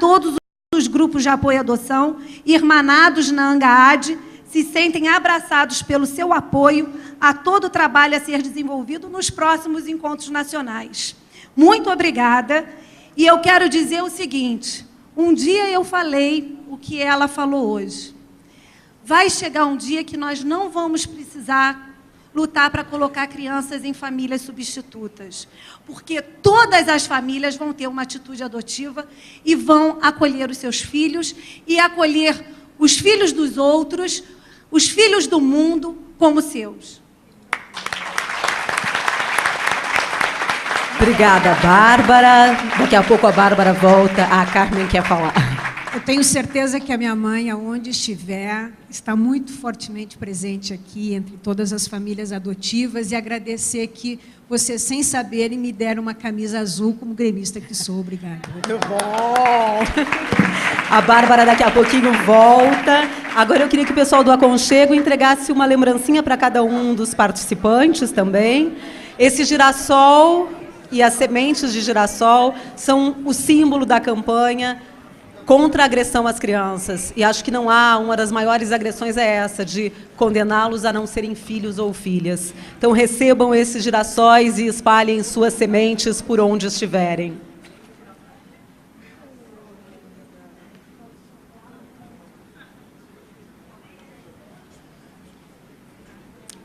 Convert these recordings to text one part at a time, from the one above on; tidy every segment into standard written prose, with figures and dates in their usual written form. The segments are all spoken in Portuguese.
todos os grupos de apoio à adoção, irmanados na ANGAAD, se sentem abraçados pelo seu apoio a todo o trabalho a ser desenvolvido nos próximos encontros nacionais. Muito obrigada. E eu quero dizer o seguinte, um dia eu falei o que ela falou hoje. Vai chegar um dia que nós não vamos precisar lutar para colocar crianças em famílias substitutas, porque todas as famílias vão ter uma atitude adotiva e vão acolher os seus filhos e acolher os filhos dos outros, os filhos do mundo como seus. Obrigada, Bárbara. Daqui a pouco a Bárbara volta. A Carmen quer falar. Eu tenho certeza que a minha mãe, aonde estiver, está muito fortemente presente aqui, entre todas as famílias adotivas, e agradecer que vocês, sem saberem, me deram uma camisa azul como gremista que sou. Obrigada. Muito bom! A Bárbara daqui a pouquinho volta. Agora eu queria que o pessoal do Aconchego entregasse uma lembrancinha para cada um dos participantes também. Esse girassol e as sementes de girassol são o símbolo da campanha contra a agressão às crianças. E acho que não há, uma das maiores agressões é essa, de condená-los a não serem filhos ou filhas. Então recebam esses girassóis e espalhem suas sementes por onde estiverem.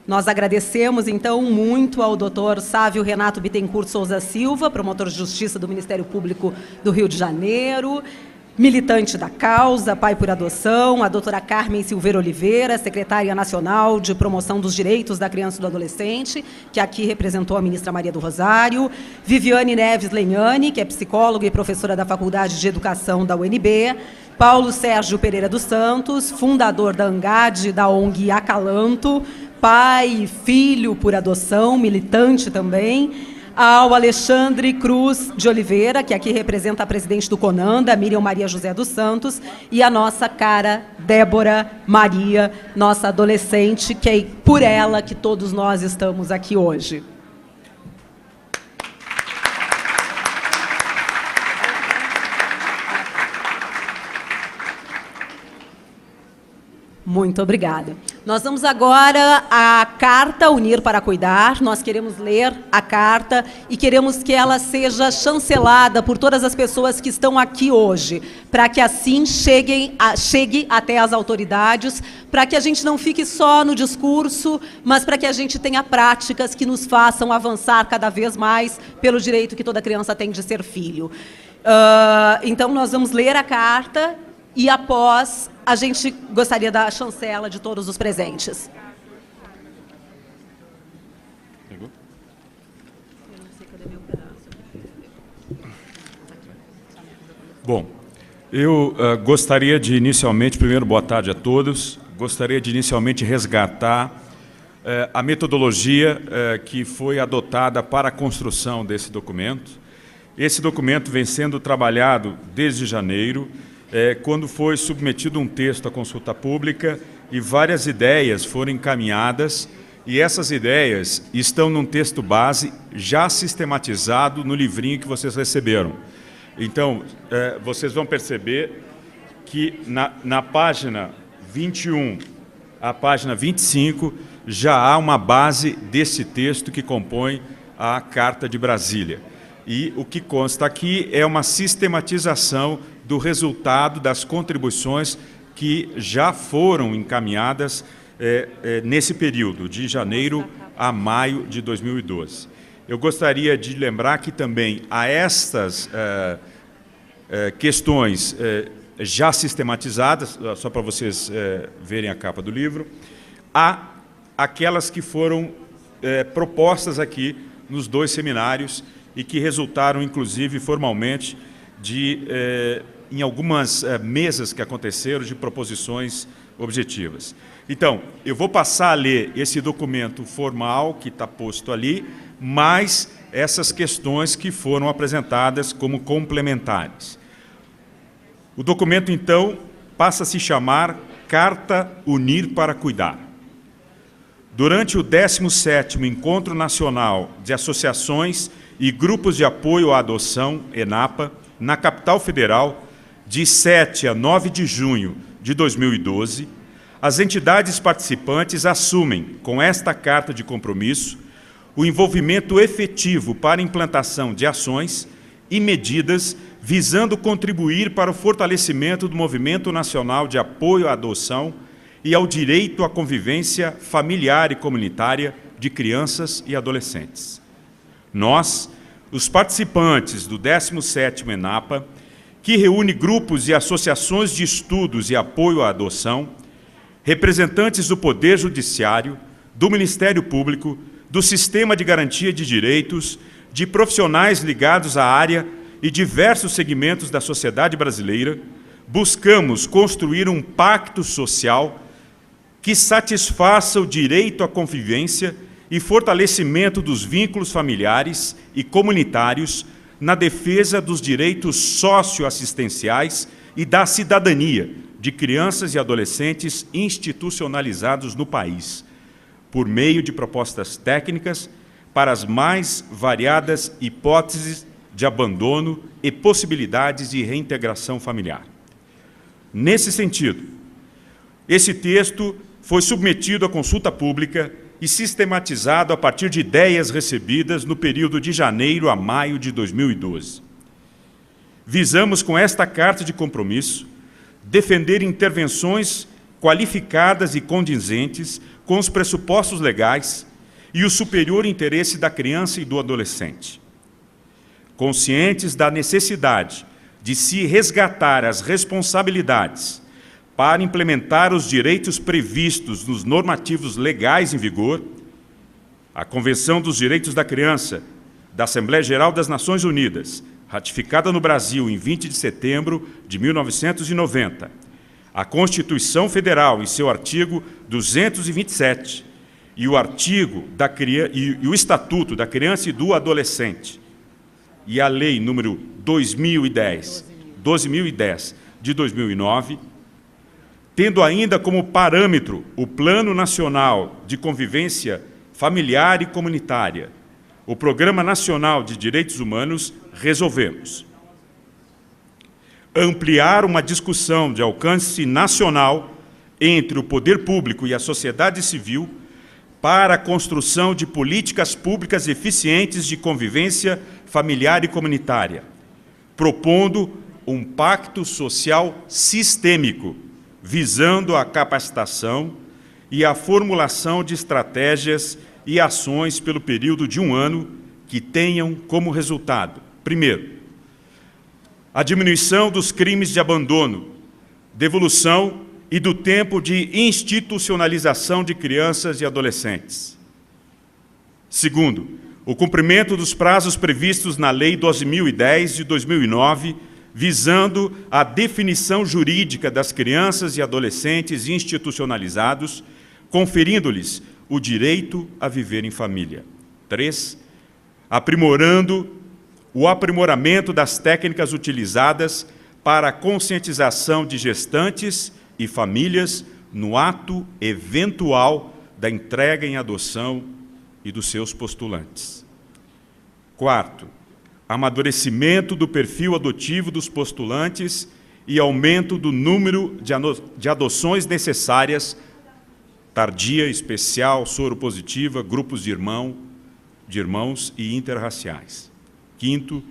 Nós agradecemos, então, muito ao doutor Sávio Renato Bittencourt Souza Silva, promotor de justiça do Ministério Público do Rio de Janeiro, militante da causa, pai por adoção, a doutora Carmen Silveira Oliveira, secretária nacional de promoção dos direitos da criança e do adolescente, que aqui representou a ministra Maria do Rosário, Viviane Neves Lenhani, que é psicóloga e professora da Faculdade de Educação da UNB, Paulo Sérgio Pereira dos Santos, fundador da ANGAD, da ONG Acalanto, pai e filho por adoção, militante também, ao Alexandre Cruz de Oliveira, que aqui representa a presidente do CONANDA, Miriam Maria José dos Santos, e a nossa cara Débora Maria, nossa adolescente, que é por ela que todos nós estamos aqui hoje. Muito obrigada. Nós vamos agora à carta Unir para Cuidar. Nós queremos ler a carta e queremos que ela seja chancelada por todas as pessoas que estão aqui hoje, para que assim chegue até as autoridades, para que a gente não fique só no discurso, mas para que a gente tenha práticas que nos façam avançar cada vez mais pelo direito que toda criança tem de ser filho. Então, nós vamos ler a carta e, após, a gente gostaria da chancela de todos os presentes. Bom, eu gostaria de inicialmente, primeiro, boa tarde a todos, gostaria de inicialmente resgatar a metodologia que foi adotada para a construção desse documento. Esse documento vem sendo trabalhado desde janeiro, quando foi submetido um texto à consulta pública e várias ideias foram encaminhadas, e essas ideias estão num texto base já sistematizado no livrinho que vocês receberam. Então, vocês vão perceber que na página 21, a página 25, já há uma base desse texto que compõe a Carta de Brasília. E o que consta aqui é uma sistematização do resultado das contribuições que já foram encaminhadas nesse período, de janeiro a maio de 2012. Eu gostaria de lembrar que também a estas questões já sistematizadas, só para vocês verem a capa do livro, há aquelas que foram propostas aqui nos dois seminários e que resultaram, inclusive, formalmente, em algumas mesas que aconteceram de proposições objetivas. Então, eu vou passar a ler esse documento formal que está posto ali, mais essas questões que foram apresentadas como complementares. O documento, então, passa a se chamar Carta Unir para Cuidar. Durante o 17º Encontro Nacional de Associações e Grupos de Apoio à Adoção, ENAPA, na capital federal, de 7 a 9 de junho de 2012, as entidades participantes assumem, com esta carta de compromisso, o envolvimento efetivo para a implantação de ações e medidas visando contribuir para o fortalecimento do movimento nacional de apoio à adoção e ao direito à convivência familiar e comunitária de crianças e adolescentes. Nós, os participantes do 17º ENAPA, que reúne grupos e associações de estudos e apoio à adoção, representantes do Poder Judiciário, do Ministério Público, do Sistema de Garantia de Direitos, de profissionais ligados à área e diversos segmentos da sociedade brasileira, buscamos construir um pacto social que satisfaça o direito à convivência e fortalecimento dos vínculos familiares e comunitários na defesa dos direitos socioassistenciais e da cidadania de crianças e adolescentes institucionalizados no país, por meio de propostas técnicas para as mais variadas hipóteses de abandono e possibilidades de reintegração familiar. Nesse sentido, esse texto foi submetido à consulta pública e sistematizado a partir de ideias recebidas no período de janeiro a maio de 2012. Visamos, com esta carta de compromisso, defender intervenções qualificadas e condizentes com os pressupostos legais e o superior interesse da criança e do adolescente. Conscientes da necessidade de se resgatar as responsabilidades para implementar os direitos previstos nos normativos legais em vigor, a Convenção dos Direitos da Criança da Assembleia Geral das Nações Unidas, ratificada no Brasil em 20 de setembro de 1990, a Constituição Federal, em seu artigo 227, e o Estatuto da Criança e do Adolescente, e a Lei número 12.010, de 2009, tendo ainda como parâmetro o Plano Nacional de Convivência Familiar e Comunitária, o Programa Nacional de Direitos Humanos, resolvemos ampliar uma discussão de alcance nacional entre o poder público e a sociedade civil para a construção de políticas públicas eficientes de convivência familiar e comunitária, propondo um pacto social sistêmico, visando a capacitação e a formulação de estratégias e ações pelo período de 1 ano que tenham como resultado, primeiro, a diminuição dos crimes de abandono, devolução e do tempo de institucionalização de crianças e adolescentes. Segundo, o cumprimento dos prazos previstos na Lei 12.010 de 2009, visando a definição jurídica das crianças e adolescentes institucionalizados, conferindo-lhes o direito a viver em família. 3. O aprimoramento das técnicas utilizadas para a conscientização de gestantes e famílias no ato eventual da entrega em adoção e dos seus postulantes. 4. Amadurecimento do perfil adotivo dos postulantes e aumento do número de adoções necessárias, tardia, especial, soropositiva, grupos de irmãos e interraciais. 5º,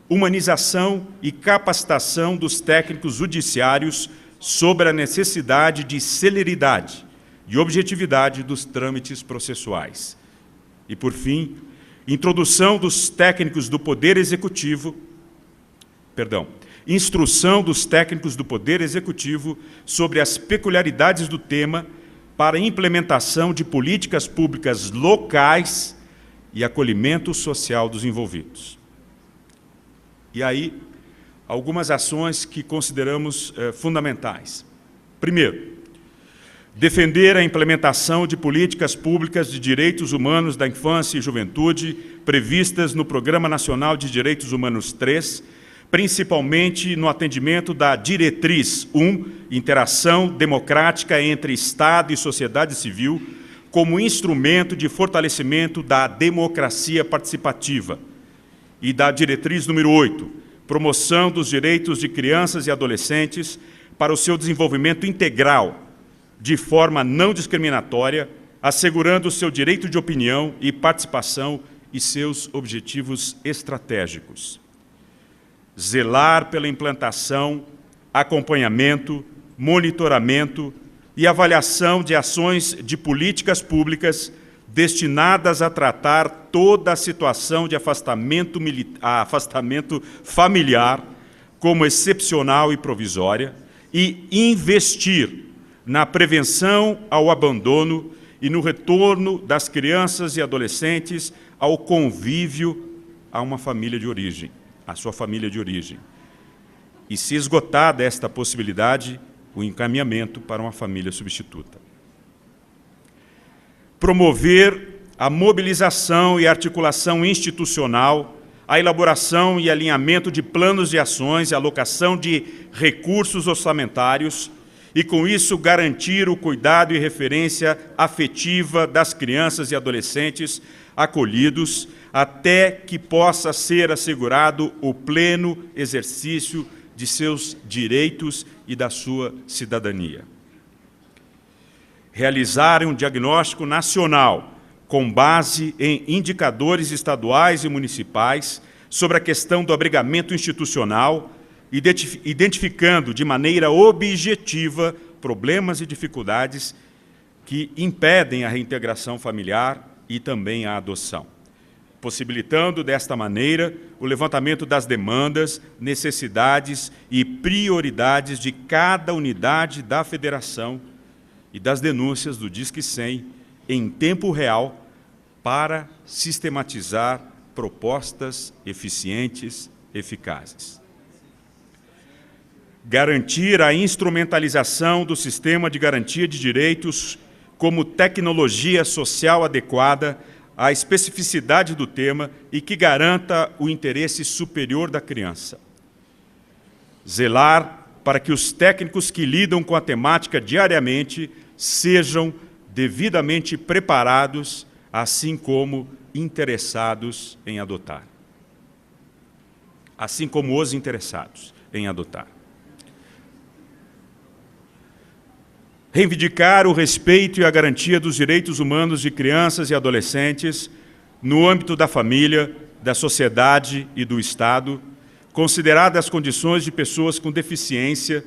humanização e capacitação dos técnicos judiciários sobre a necessidade de celeridade e objetividade dos trâmites processuais. E, por fim, instrução dos técnicos do Poder Executivo sobre as peculiaridades do tema para a implementação de políticas públicas locais e acolhimento social dos envolvidos. E aí, algumas ações que consideramos fundamentais. Primeiro, defender a implementação de políticas públicas de direitos humanos da infância e juventude previstas no Programa Nacional de Direitos Humanos 3, principalmente no atendimento da Diretriz 1, Interação Democrática entre Estado e Sociedade Civil, como instrumento de fortalecimento da democracia participativa, e da Diretriz número 8, promoção dos direitos de crianças e adolescentes para o seu desenvolvimento integral, de forma não discriminatória, assegurando o seu direito de opinião e participação e seus objetivos estratégicos. Zelar pela implantação, acompanhamento, monitoramento e avaliação de ações de políticas públicas destinadas a tratar toda a situação de afastamento familiar como excepcional e provisória e investir na prevenção ao abandono e no retorno das crianças e adolescentes ao convívio a uma família de origem, a sua família de origem. E, se esgotada esta possibilidade, o encaminhamento para uma família substituta. Promover a mobilização e articulação institucional, a elaboração e alinhamento de planos de ações e alocação de recursos orçamentários e, com isso, garantir o cuidado e referência afetiva das crianças e adolescentes acolhidos até que possa ser assegurado o pleno exercício de seus direitos e da sua cidadania. Realizar um diagnóstico nacional com base em indicadores estaduais e municipais sobre a questão do abrigamento institucional, identificando de maneira objetiva problemas e dificuldades que impedem a reintegração familiar e também a adoção, possibilitando, desta maneira, o levantamento das demandas, necessidades e prioridades de cada unidade da Federação e das denúncias do Disque 100 em tempo real para sistematizar propostas eficientes, eficazes. Garantir a instrumentalização do sistema de garantia de direitos como tecnologia social adequada à especificidade do tema e que garanta o interesse superior da criança. Zelar para que os técnicos que lidam com a temática diariamente sejam devidamente preparados, assim como interessados em adotar. Assim como os interessados em adotar. Reivindicar o respeito e a garantia dos direitos humanos de crianças e adolescentes no âmbito da família, da sociedade e do Estado, consideradas as condições de pessoas com deficiência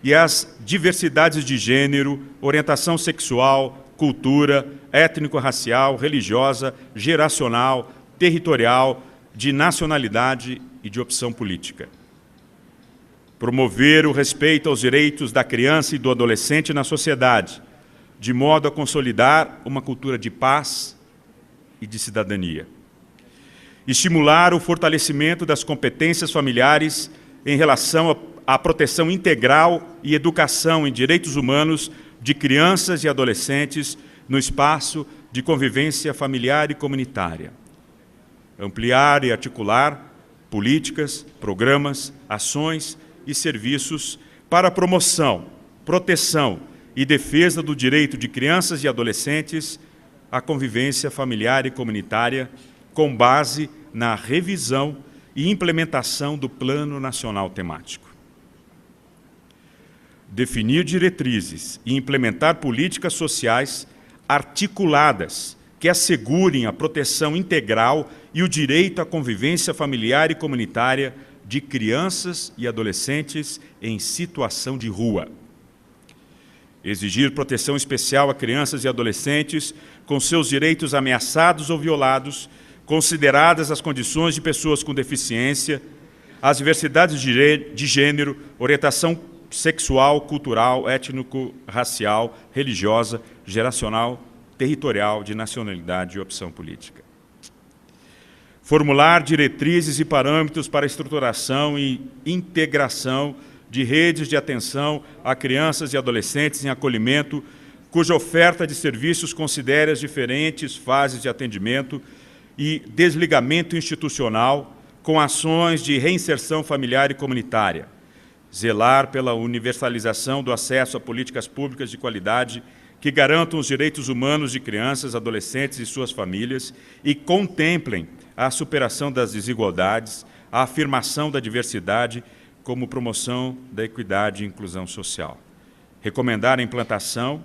e as diversidades de gênero, orientação sexual, cultura, étnico-racial, religiosa, geracional, territorial, de nacionalidade e de opção política. Promover o respeito aos direitos da criança e do adolescente na sociedade, de modo a consolidar uma cultura de paz e de cidadania. Estimular o fortalecimento das competências familiares em relação à proteção integral e educação em direitos humanos de crianças e adolescentes no espaço de convivência familiar e comunitária. Ampliar e articular políticas, programas, ações e serviços para a promoção, proteção e defesa do direito de crianças e adolescentes à convivência familiar e comunitária, com base na revisão e implementação do Plano Nacional Temático. Definir diretrizes e implementar políticas sociais articuladas que assegurem a proteção integral e o direito à convivência familiar e comunitária de crianças e adolescentes em situação de rua. Exigir proteção especial a crianças e adolescentes com seus direitos ameaçados ou violados, consideradas as condições de pessoas com deficiência, as diversidades de gênero, orientação sexual, cultural, étnico-racial, religiosa, geracional, territorial, de nacionalidade e opção política. Formular diretrizes e parâmetros para a estruturação e integração de redes de atenção a crianças e adolescentes em acolhimento, cuja oferta de serviços considere as diferentes fases de atendimento e desligamento institucional, com ações de reinserção familiar e comunitária. Zelar pela universalização do acesso a políticas públicas de qualidade que garantam os direitos humanos de crianças, adolescentes e suas famílias e contemplem a superação das desigualdades, a afirmação da diversidade como promoção da equidade e inclusão social. Recomendar a implantação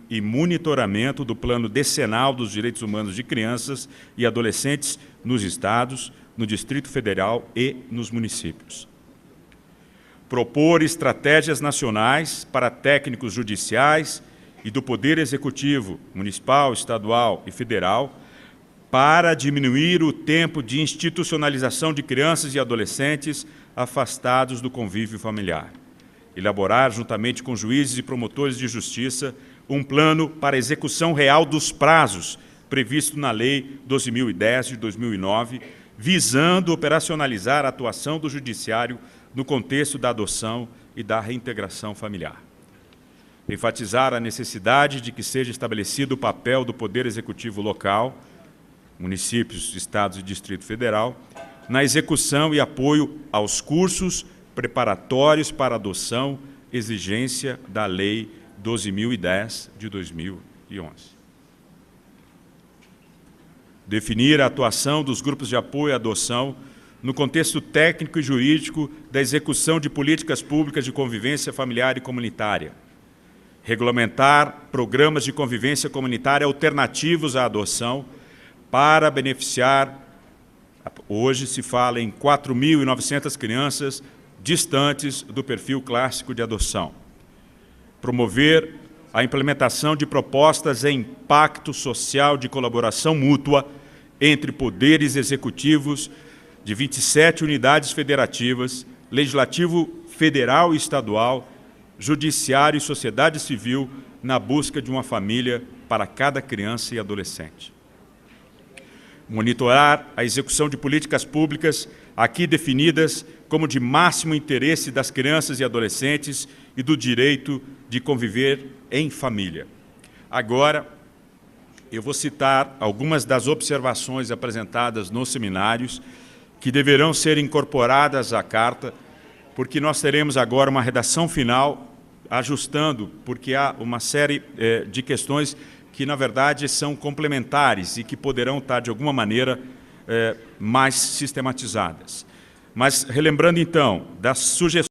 e monitoramento do Plano Decenal dos Direitos Humanos de Crianças e Adolescentes nos estados, no Distrito Federal e nos municípios. Propor estratégias nacionais para técnicos judiciais e do Poder Executivo, municipal, estadual e federal, para diminuir o tempo de institucionalização de crianças e adolescentes afastados do convívio familiar. Elaborar, juntamente com juízes e promotores de justiça, um plano para execução real dos prazos previsto na Lei 12.010 de 2009, visando operacionalizar a atuação do Judiciário no contexto da adoção e da reintegração familiar. Enfatizar a necessidade de que seja estabelecido o papel do Poder Executivo local, municípios, estados e Distrito Federal, na execução e apoio aos cursos preparatórios para adoção, exigência da Lei 12.010 de 2011. Definir a atuação dos grupos de apoio à adoção no contexto técnico e jurídico da execução de políticas públicas de convivência familiar e comunitária. Regulamentar programas de convivência comunitária alternativos à adoção para beneficiar, hoje se fala em 4.900 crianças distantes do perfil clássico de adoção. Promover a implementação de propostas em pacto social de colaboração mútua entre poderes executivos de 27 unidades federativas, legislativo federal e estadual, judiciário e sociedade civil na busca de uma família para cada criança e adolescente. Monitorar a execução de políticas públicas aqui definidas como de máximo interesse das crianças e adolescentes e do direito de conviver em família. Agora, eu vou citar algumas das observações apresentadas nos seminários que deverão ser incorporadas à carta, porque nós teremos agora uma redação final ajustando, porque há uma série de questões que, na verdade, são complementares e que poderão estar, de alguma maneira, mais sistematizadas. Mas, relembrando, então, das sugestões